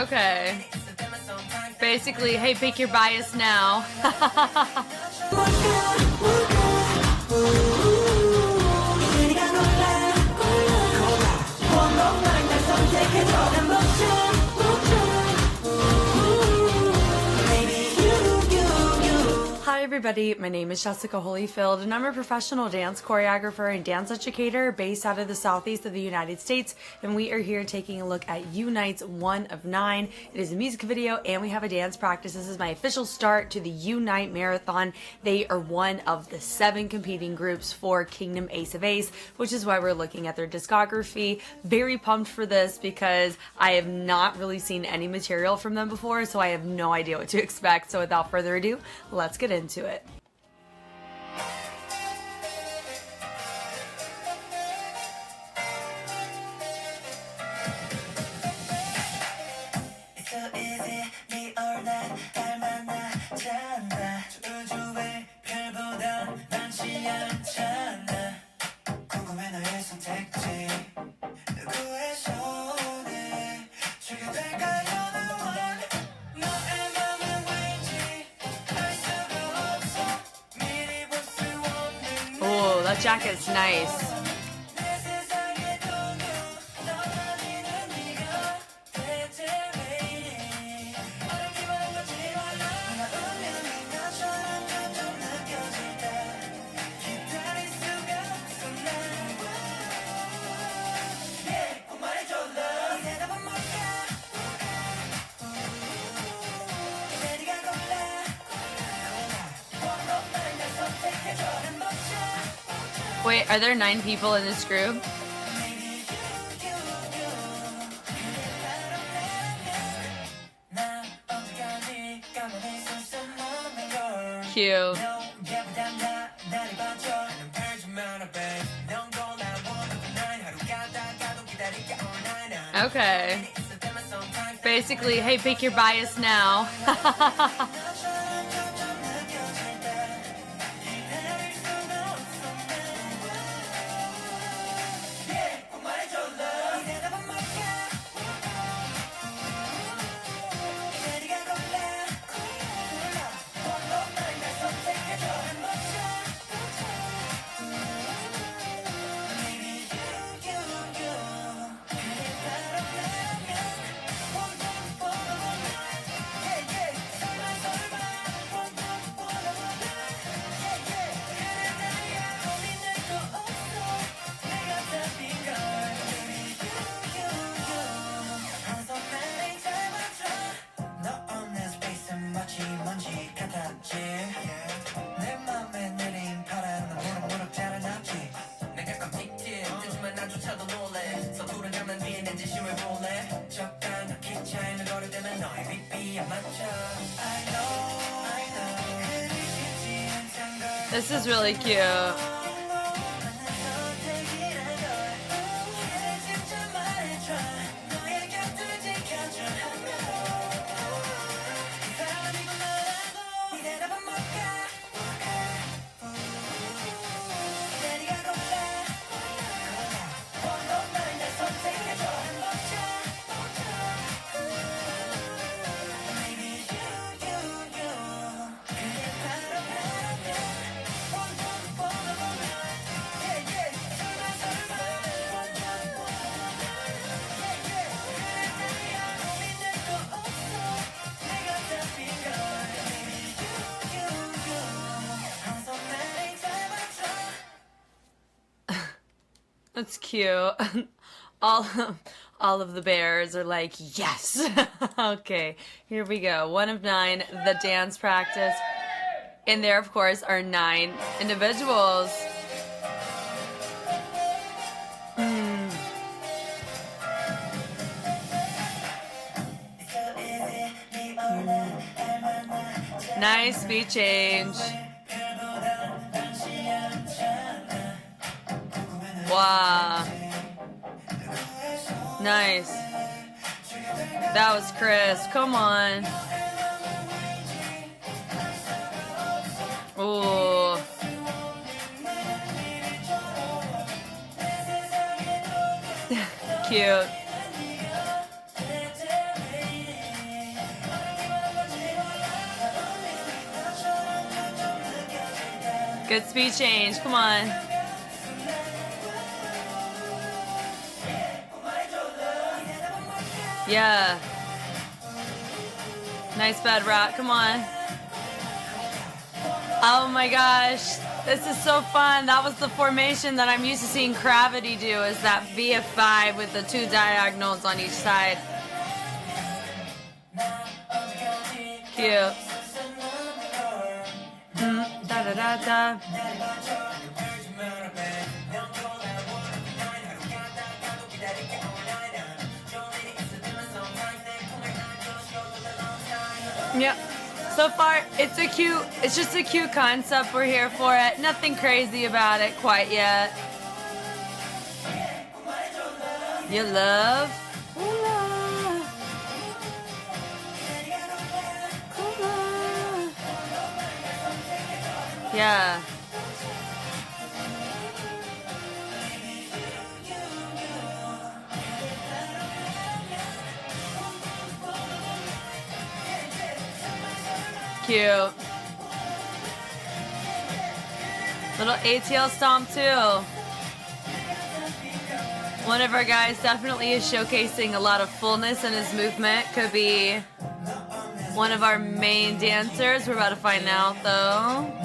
Okay. Basically, hey, pick your bias now. Hi everybody, my name is Jessica Holyfield and I'm a professional dance choreographer and dance educator based out of the southeast of the United States, and we are here taking a look at YOUNITE's 1 of 9. It is a music video and we have a dance practice. This is my official start to the YOUNITE Marathon. They are one of the 7 competing groups for Kingdom Ace of Ace, which is why we're looking at their discography. Very pumped for this because I have not really seen any material from them before, so I have no idea what to expect. So without further ado, let's get into it. Oh, that jacket's nice. Wait, are there 9 people in this group? Cute. Okay. Basically, hey, pick your bias now. This is really cute. That's cute. All of the bears are like, yes. Okay, here we go. 1 of 9, the dance practice. And there, of course, are 9 individuals. Nice beat change. Wow. Nice. That was Chris. Come on. Ooh. Cute. Good speed change. Come on. Yeah. Nice bed rock. Come on. Oh my gosh. This is so fun. That was the formation that I'm used to seeing Gravity do, is that VF5 with the 2 diagonals on each side. Cute. Da da da da. Yep. So far, it's just a cute concept. We're here for it. Nothing crazy about it quite yet. You love? Yeah. Cute. Little ATL stomp too. One of our guys definitely is showcasing a lot of fullness in his movement. Could be one of our main dancers. We're about to find out though.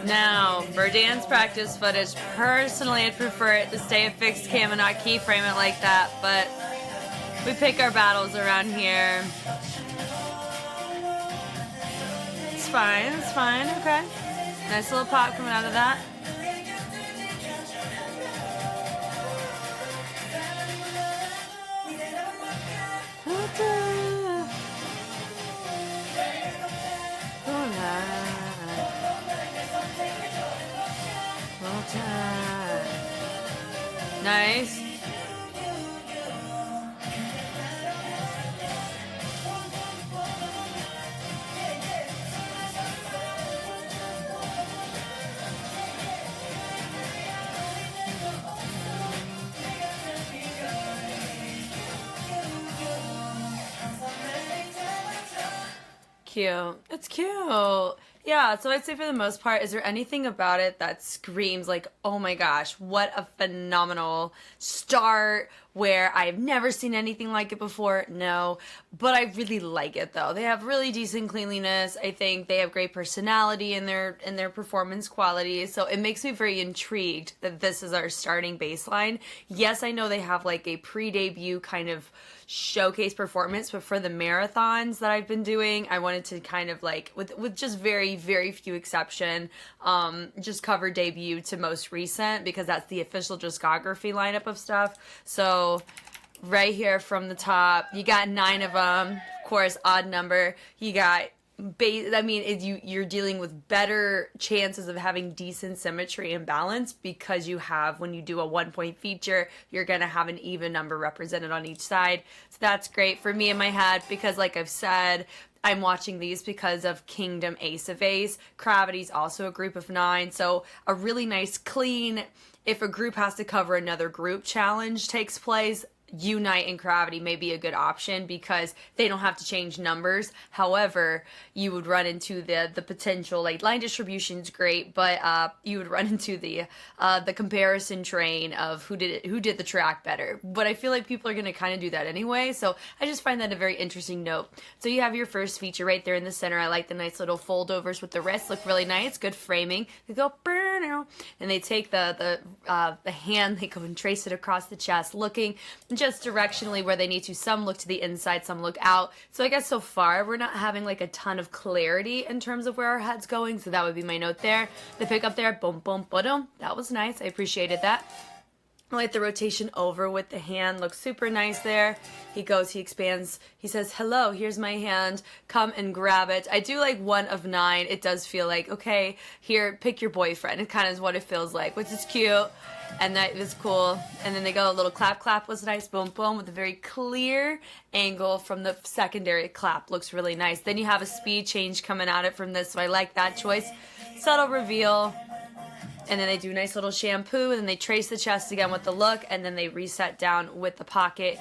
Now, for dance practice footage, personally I'd prefer it to stay a fixed cam and not keyframe it like that, but we pick our battles around here. It's fine, okay. Nice little pop coming out of that. Nice. Cute. It's cute. Yeah, so I'd say for the most part, is there anything about it that screams like, oh my gosh, what a phenomenal start, where I've never seen anything like it before? No, but I really like it though. They have really decent cleanliness. I think they have great personality in their performance quality, so it makes me very intrigued that this is our starting baseline. Yes, I know they have like a pre-debut kind of showcase performance, but for the marathons that I've been doing, I wanted to kind of like, with just very few exception, just cover debut to most recent, because that's the official discography lineup of stuff. So right here from the top, you got 9 of them, of course, odd number. You got you're dealing with better chances of having decent symmetry and balance, because you have, when you do a 1-point feature, you're going to have an even number represented on each side. So that's great for me in my head, because like I've said, I'm watching these because of Kingdom Ace of Ace. Gravity's also a group of 9, so a really nice clean, if a group has to cover another group challenge takes place, Unite and Gravity may be a good option because they don't have to change numbers. However, you would run into the potential, like, line distribution's great, but you would run into the comparison train of who did the track better. But I feel like people are going to kind of do that anyway, so I just find that a very interesting note. So you have your first feature right there in the center. I like the nice little foldovers with the wrists, look really nice, good framing. They go and they take the hand, they go and trace it across the chest, looking just directionally where they need to. Some look to the inside, some look out. So I guess so far we're not having like a ton of clarity in terms of where our head's going, so that would be my note there. The pick up there, boom, boom, boom. That was nice. I appreciated that. I like the rotation over with the hand. Looks super nice there. He goes, he expands. He says, hello, here's my hand. Come and grab it. I do like 1 of 9. It does feel like, okay, here, pick your boyfriend. It kind of is what it feels like, which is cute. And that is cool. And then they go, a little clap, clap was nice. Boom, boom, with a very clear angle from the secondary clap. Looks really nice. Then you have a speed change coming at it from this, so I like that choice. Subtle reveal. And then they do a nice little shampoo, and then they trace the chest again with the look, and then they reset down with the pocket.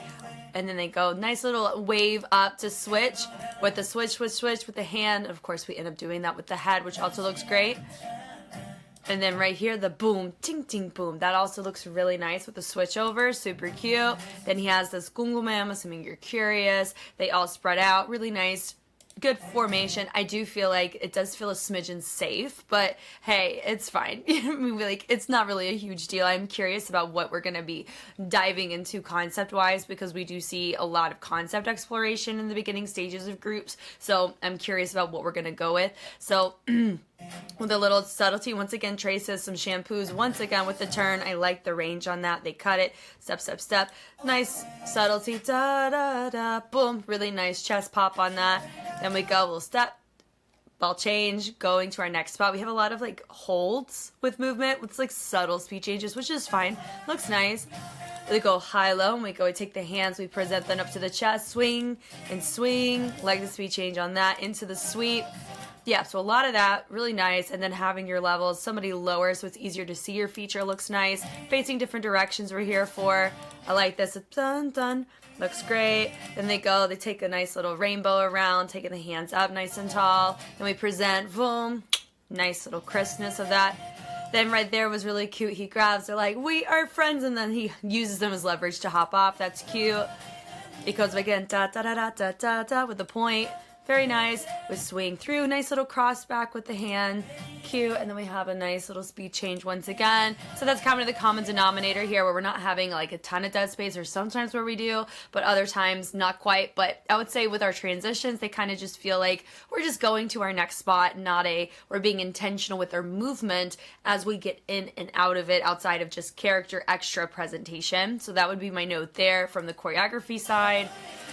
and then they go nice little wave up to switch with the switch with the hand. Of course, we end up doing that with the head, which also looks great. And then right here, the boom, ting, ting, boom. That also looks really nice with the switch over, super cute. Then he has this gungume, I'm assuming you're curious. They all spread out, really nice. Good formation. I do feel like it does feel a smidgen safe, but hey, it's fine. I mean, like, it's not really a huge deal. I'm curious about what we're going to be diving into concept-wise, because we do see a lot of concept exploration in the beginning stages of groups. So I'm curious about what we're going to go with. So with a little subtlety, once again, traces some shampoos. Once again, with the turn, I like the range on that. They cut it, step, step, step. Nice subtlety, da-da-da, boom. Really nice chest pop on that. Then we go, we'll step, ball change, going to our next spot. We have a lot of like holds with movement. It's like subtle speed changes, which is fine. Looks nice. We go high-low, and we take the hands, we present them up to the chest, swing and swing, like the speed change on that, into the sweep. Yeah, so a lot of that, really nice. And then having your levels, somebody lower so it's easier to see your feature, looks nice. Facing different directions we're here for. I like this. Dun, dun. Looks great. Then they take a nice little rainbow around, taking the hands up nice and tall. Then we present, boom, nice little crispness of that. Then right there was really cute. He grabs, they're like, we are friends. And then he uses them as leverage to hop off. That's cute. It goes again, da da da da da da da with the point. Very nice. We swing through. Nice little cross back with the hand. Cute. And then we have a nice little speed change once again. So that's kind of the common denominator here, where we're not having like a ton of dead space, or sometimes where we do, but other times not quite. But I would say with our transitions, they kind of just feel like we're just going to our next spot, we're being intentional with our movement as we get in and out of it, outside of just character extra presentation. So that would be my note there from the choreography side.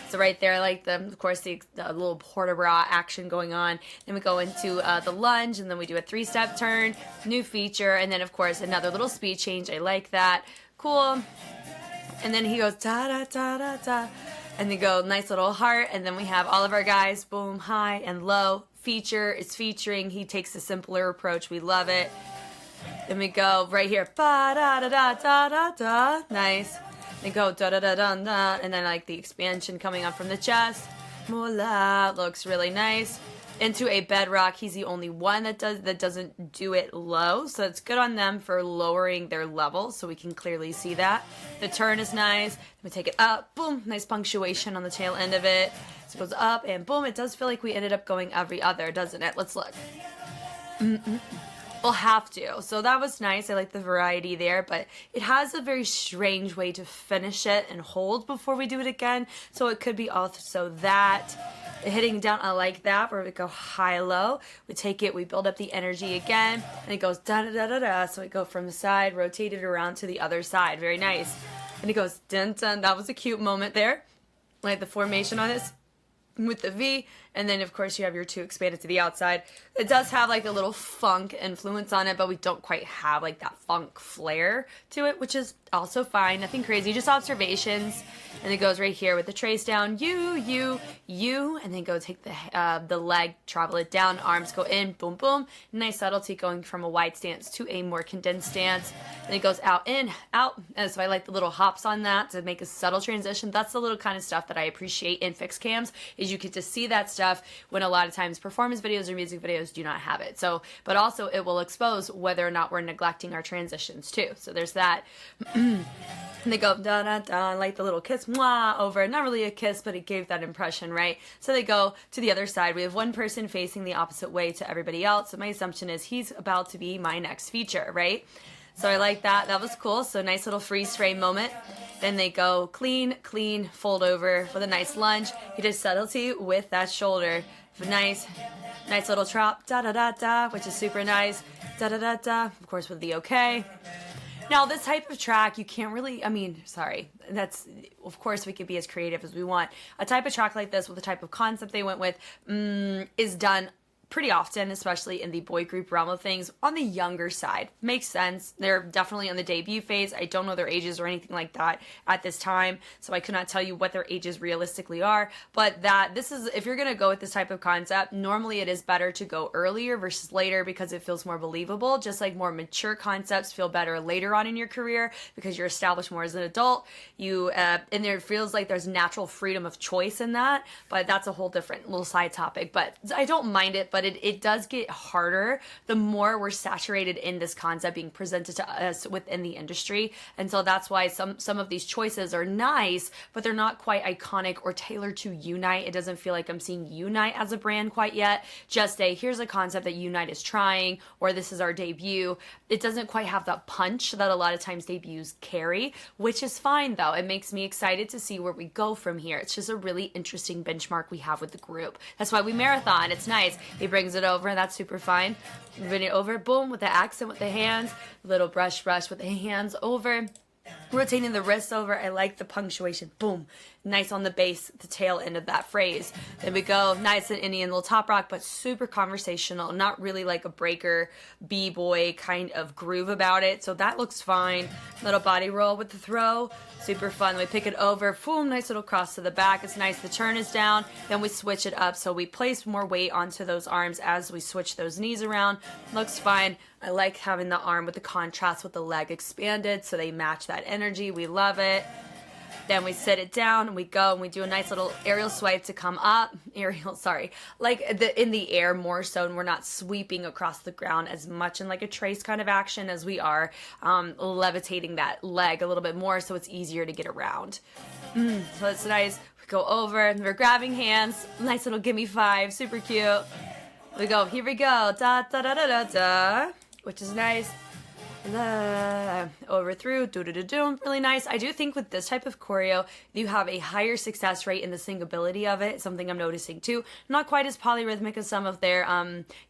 So right there, I like of course, the little port de bras action going on. Then we go into the lunge, and then we do a 3-step turn, new feature, and then of course another little speed change. I like that. Cool. And then he goes da da da da da, and they go nice little heart, and then we have all of our guys, boom, high and low. Feature is featuring. He takes a simpler approach. We love it. Then we go right here, ba da da da da da da. Nice. They go da da da da da, and then like the expansion coming up from the chest. Moolah looks really nice. Into a bedrock. He's the only one that doesn't do it low, so it's good on them for lowering their level, so we can clearly see that. The turn is nice. We take it up, boom, nice punctuation on the tail end of it. So it goes up and boom. It does feel like we ended up going every other, doesn't it? Let's look. We'll have to. So that was nice. I like the variety there, but it has a very strange way to finish it and hold before we do it again. So it could be also that. Hitting down, I like that, where we go high-low. We take it, we build up the energy again, and it goes da-da-da-da-da. So we go from the side, rotate it around to the other side. Very nice. And it goes dun-dun. That was a cute moment there. Like the formation on this with the V, and then of course you have your 2 expanded to the outside. It does have like a little funk influence on it, but we don't quite have like that funk flair to it, which is also fine. Nothing crazy, just observations. And it goes right here with the trace down, you, and then go take the leg, travel it down, arms go in, boom, boom. Nice subtlety going from a wide stance to a more condensed stance. And it goes out, in, out. And so I like the little hops on that to make a subtle transition. That's the little kind of stuff that I appreciate in fixed cams, is you get to see that stuff when a lot of times performance videos or music videos do not have it. So, but also it will expose whether or not we're neglecting our transitions too. So there's that. And they go da da da, like the little kiss, mwah, over. Not really a kiss, but it gave that impression, right? So they go to the other side. We have one person facing the opposite way to everybody else. So my assumption is he's about to be my next feature, right? So I like that. That was cool. So nice little freeze frame moment. Then they go clean, clean, fold over with a nice lunge. He does subtlety with that shoulder. Nice little drop, da da da da, which is super nice. Da da da da. Of course, with the okay. Now, this type of track, you can't really, that's, of course, we could be as creative as we want. A type of track like this with the type of concept they went with is done pretty often, especially in the boy group realm of things, on the younger side. Makes sense. They're definitely on the debut phase. I don't know their ages or anything like that at this time, so I could not tell you what their ages realistically are, but this is, if you're going to go with this type of concept, normally it is better to go earlier versus later because it feels more believable. Just like more mature concepts feel better later on in your career because you're established more as an adult. And there feels like there's natural freedom of choice in that, but that's a whole different little side topic. But I don't mind it, but it does get harder the more we're saturated in this concept being presented to us within the industry. And so that's why some of these choices are nice, but they're not quite iconic or tailored to YOUNITE. It doesn't feel like I'm seeing YOUNITE as a brand quite yet. Just here's a concept that YOUNITE is trying, or this is our debut. It doesn't quite have that punch that a lot of times debuts carry, which is fine though. It makes me excited to see where we go from here. It's just a really interesting benchmark we have with the group. That's why we marathon. It's nice. He brings it over, and that's super fine. Bring it over, boom, with the accent with the hands, little brush with the hands over, rotating the wrists over. I like the punctuation. Boom. Nice on the base, the tail end of that phrase. Then we go nice and Indian little top rock, but super conversational. Not really like a breaker, b-boy kind of groove about it. So that looks fine. Little body roll with the throw. Super fun. We pick it over. Boom. Nice little cross to the back. It's nice. The turn is down. Then we switch it up. So we place more weight onto those arms as we switch those knees around. Looks fine. I like having the arm with the contrast with the leg expanded so they match that energy. We love it. Then we sit it down and we go and we do a nice little aerial swipe to come up. Like in the air more so, and we're not sweeping across the ground as much in like a trace kind of action as we are levitating that leg a little bit more so it's easier to get around. So it's nice. We go over and we're grabbing hands. Nice little gimme five. Super cute. We go, here we go. Da da da da da da. Which is nice. Over through, really nice. I do think with this type of choreo, you have a higher success rate in the singability of it, something I'm noticing too. Not quite as polyrhythmic as some of their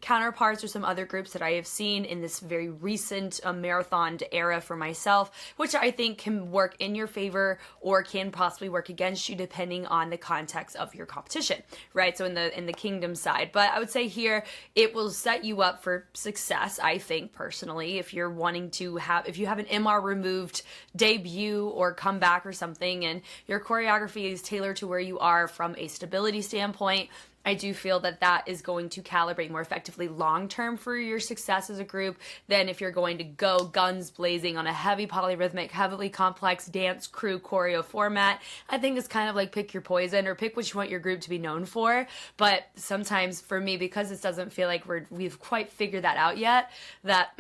counterparts or some other groups that I have seen in this very recent marathon era for myself, which I think can work in your favor or can possibly work against you depending on the context of your competition, right? So in the kingdom side, but I would say here it will set you up for success, I think personally, if you're wanting to if you have an MR removed debut or comeback or something and your choreography is tailored to where you are from a stability standpoint, I do feel that that is going to calibrate more effectively long-term for your success as a group than if you're going to go guns blazing on a heavy polyrhythmic, heavily complex dance crew choreo format. I think it's kind of like pick your poison or pick what you want your group to be known for. But sometimes for me, because it doesn't feel like we've quite figured that out yet, that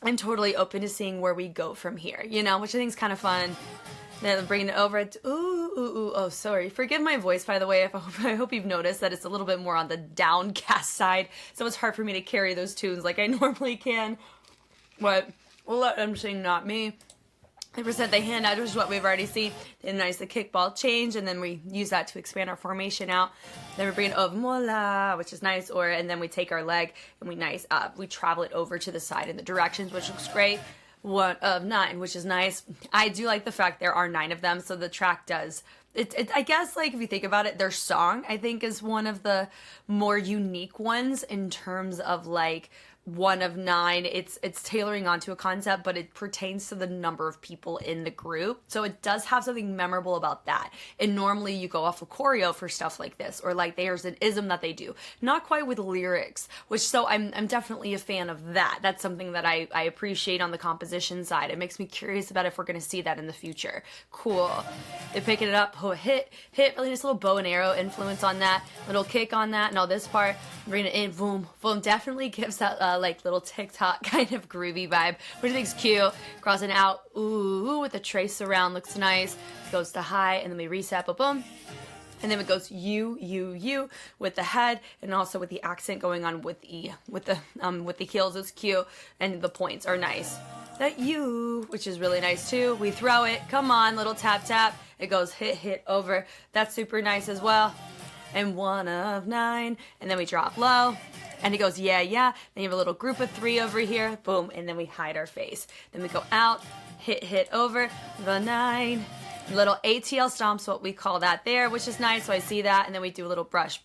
I'm totally open to seeing where we go from here, which I think is kind of fun. Then bringing it over to, oh, sorry. Forgive my voice, by the way. I hope you've noticed that it's a little bit more on the downcast side, so it's hard for me to carry those tunes like I normally can. But we'll let them sing, not me. They present the hand out, which is what we've already seen. Then nice the kickball change, and then we use that to expand our formation out. Then we bring it over mola, which is nice, and then we take our leg and we travel it over to the side in the directions, which looks great. 1 of 9, which is nice. I do like the fact there are 9 of them, so the track does. I guess, like, if you think about it, their song, I think, is one of the more unique ones in terms of, like, 1 of 9. It's tailoring onto a concept, but it pertains to the number of people in the group. So it does have something memorable about that. And normally you go off of choreo for stuff like this, or like there's an ism that they do. Not quite with lyrics, so I'm definitely a fan of that. That's something that I appreciate on the composition side. It makes me curious about if we're going to see that in the future. Cool. They're picking it up, hit, really nice little bow and arrow influence on that, little kick on that, and all this part, bring it in, boom, boom, definitely gives that like little TikTok kind of groovy vibe, which I think is cute. Crossing out, ooh, with the trace around, looks nice. Goes to high, and then we reset, boom. And then it goes you with the head, and also with the accent going on with the heels. It's cute, and the points are nice. That you, which is really nice too. We throw it, come on, little tap tap. It goes hit over. That's super nice as well. And 1 of 9, and then we drop low, and it goes yeah. Then you have a little group of 3 over here, boom, and then we hide our face. Then we go out, hit over the 9, Little ATL stomps, what we call that there, which is nice. So I see that, and then we do a little brush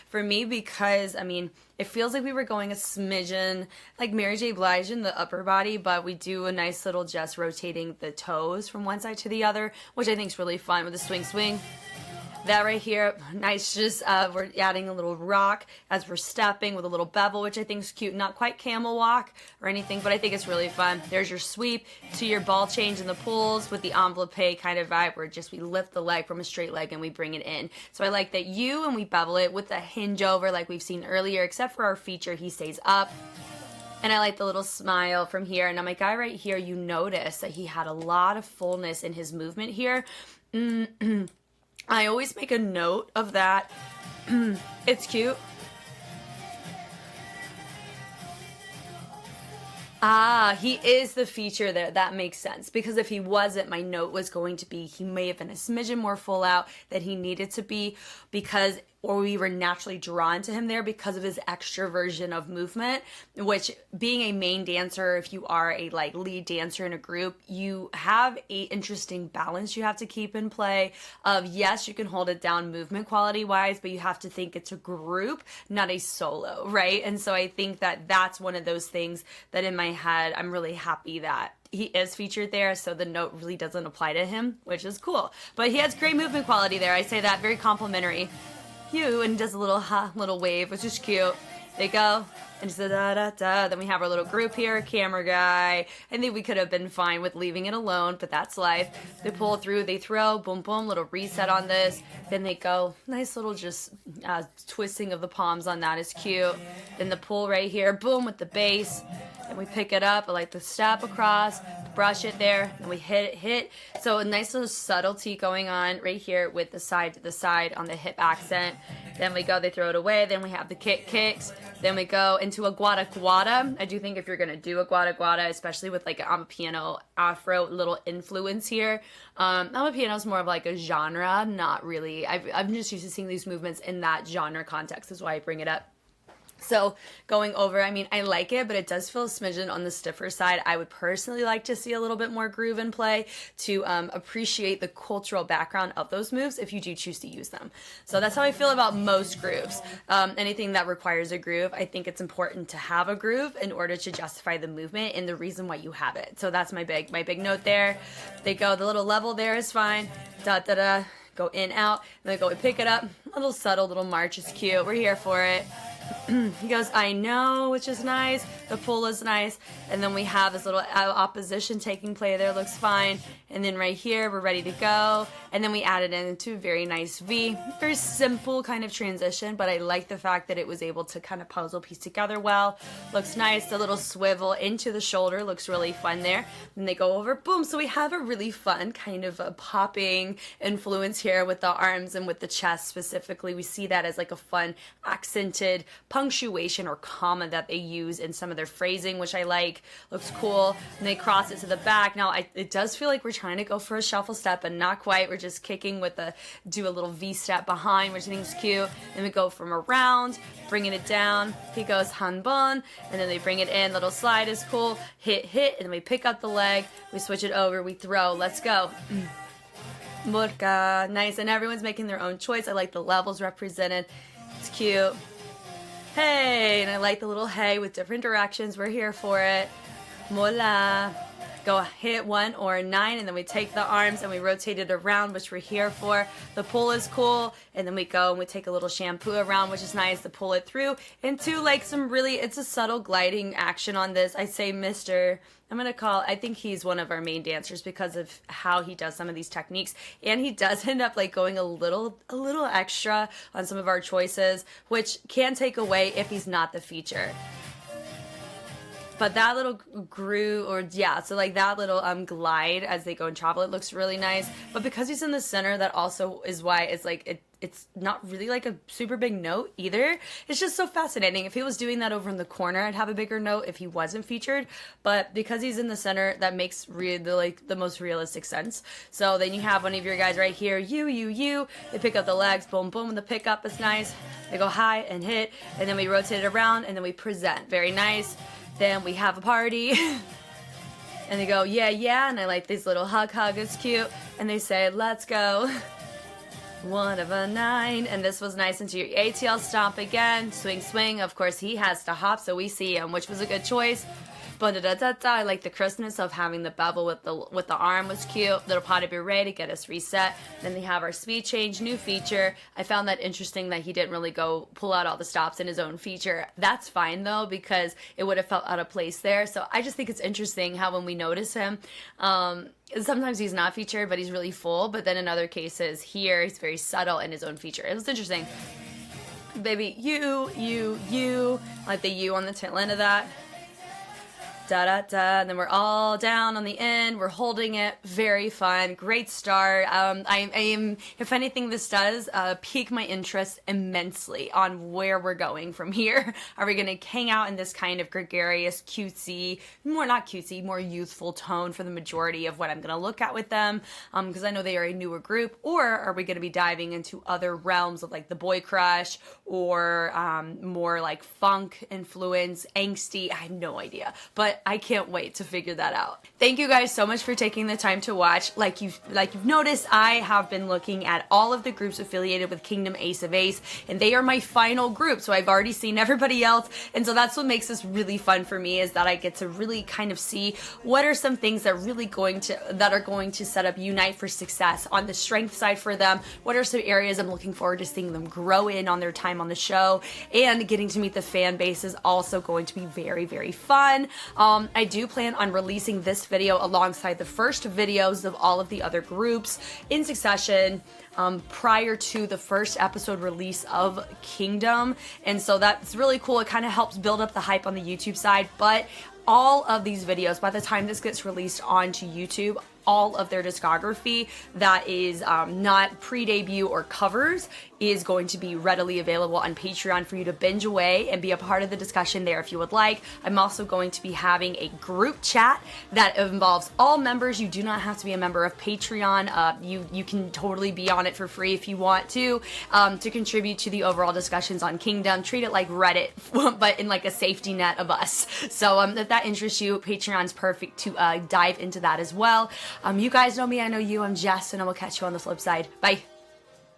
for me, because I mean, it feels like we were going a smidgen like Mary J. Blige in the upper body, but we do a nice little just rotating the toes from one side to the other, which I think is really fun with the swing. That right here, nice, just we're adding a little rock as we're stepping with a little bevel, which I think is cute. Not quite camel walk or anything, but I think it's really fun. There's your sweep to your ball change in the pulls with the envelope kind of vibe, where just we lift the leg from a straight leg and we bring it in. So I like that and we bevel it with the hinge over like we've seen earlier, except for our feature, he stays up. And I like the little smile from here. Now my guy right here, you notice that he had a lot of fullness in his movement here. I always make a note of that. It's cute. Ah, he is the feature there. That makes sense. Because if he wasn't, my note was going to be he may have been a smidgen more full out than he needed to be, or we were naturally drawn to him there because of his extroversion of movement, which being a main dancer, if you are a like lead dancer in a group, you have a interesting balance you have to keep in play of, yes, you can hold it down movement quality wise, but you have to think it's a group, not a solo, right? And so I think that that's one of those things that in my head, I'm really happy that he is featured there, so the note really doesn't apply to him, which is cool. But he has great movement quality there. I say that, very complimentary. And does a little wave, which is cute. They go, and da da da da. Then we have our little group here, camera guy. I think we could have been fine with leaving it alone, but that's life. They pull through, they throw, boom, boom, little reset on this. Then they go, nice little just twisting of the palms on that is cute. Then the pull right here, boom, with the bass. And we pick it up, I like the step across, brush it there, and we hit. So a nice little subtlety going on right here with the side to the side on the hip accent. Then we go, they throw it away, then we have the kicks, then we go into a guada guada. I do think if you're gonna do a guada guada, especially with like an amapiano afro little influence here, amapiano is more of like a genre, not really, I'm just used to seeing these movements in that genre context, is why I bring it up. So going over, I mean, I like it, but it does feel a smidgen on the stiffer side. I would personally like to see a little bit more groove in play to appreciate the cultural background of those moves if you do choose to use them. So that's how I feel about most grooves. Anything that requires a groove, I think it's important to have a groove in order to justify the movement and the reason why you have it. So that's my big note there. They go, the little level there is fine. Da da da. Go in, out, and then go, we pick it up. A little subtle little march is cute. We're here for it. He goes, I know, which is nice. The pull is nice. And then we have this little opposition taking play there. Looks fine. And then right here, we're ready to go. And then we added into a very nice V. Very simple kind of transition, but I like the fact that it was able to kind of puzzle piece together well. Looks nice. The little swivel into the shoulder looks really fun there. And they go over, boom. So we have a really fun kind of a popping influence here with the arms and with the chest specifically. We see that as like a fun accented punctuation or comma that they use in some of their phrasing, which I like. Looks cool. And they cross it to the back. Now, it does feel like we're trying to go for a shuffle step, but not quite. We're just kicking with do a little V step behind, which I think is cute. And we go from around, bringing it down. He goes hanbon, and then they bring it in. Little slide is cool. Hit, and then we pick up the leg. We switch it over. We throw. Let's go. Murka. Nice. And everyone's making their own choice. I like the levels represented. It's cute. Hey, and I like the little hey with different directions. We're here for it. Mola. Go hit 1 or 9, and then we take the arms and we rotate it around, which we're here for. The pull is cool, and then we go and we take a little shampoo around, which is nice to pull it through into like some really, it's a subtle gliding action on this. I say I think he's one of our main dancers because of how he does some of these techniques, and he does end up like going a little extra on some of our choices, which can take away if he's not the feature. But that little groove, so like that little glide as they go and travel, it looks really nice. But because he's in the center, that also is why it's like it's not really like a super big note either. It's just so fascinating. If he was doing that over in the corner, I'd have a bigger note if he wasn't featured. But because he's in the center, that makes the most realistic sense. So then you have one of your guys right here, you. They pick up the legs, boom, boom, and the pickup is nice. They go high and hit, and then we rotate it around, and then we present. Very nice. Then we have a party. And they go, yeah, and I like this little hug, it's cute. and they say, let's go. 1 of a 9, and this was nice into your ATL stomp again. Swing, swing. Of course, he has to hop, so we see him, which was a good choice. I like the crispness of having the bevel with the arm was cute. Little pot of beret to get us reset. Then they have our speed change, new feature. I found that interesting that he didn't really go pull out all the stops in his own feature. That's fine though, because it would have felt out of place there. So I just think it's interesting how when we notice him, sometimes he's not featured, but he's really full. But then in other cases here, he's very subtle in his own feature. It was interesting. Baby, you, like the U on the tail end of that. Da da da, and then we're all down on the end. We're holding it. Very fun. Great start. I am, if anything, this does pique my interest immensely on where we're going from here. Are we going to hang out in this kind of gregarious, cutesy, not cutesy, more youthful tone for the majority of what I'm going to look at with them? Because I know they are a newer group. Or are we going to be diving into other realms of like the boy crush or more like funk influence, angsty? I have no idea. But I can't wait to figure that out. Thank you guys so much for taking the time to watch. Like you've noticed, I have been looking at all of the groups affiliated with Kingdom Ace of Ace, and they are my final group. So I've already seen everybody else, and so that's what makes this really fun for me, is that I get to really kind of see what are some things that are going to set up Unite for success on the strength side for them. What are some areas I'm looking forward to seeing them grow in on their time on the show, and getting to meet the fan base is also going to be very, very fun. I do plan on releasing this video alongside the first videos of all of the other groups in succession prior to the first episode release of Kingdom, and so that's really cool. It kind of helps build up the hype on the YouTube side, but all of these videos, by the time this gets released onto YouTube, all of their discography that is not pre-debut or covers is going to be readily available on Patreon for you to binge away and be a part of the discussion there if you would like. I'm also going to be having a group chat that involves all members. You do not have to be a member of Patreon. You can totally be on it for free if you want to contribute to the overall discussions on Kingdom. Treat it like Reddit, but in like a safety net of us. So if that interests you, Patreon's perfect to dive into that as well. You guys know me, I know you. I'm Jess, and I will catch you on the flip side. Bye.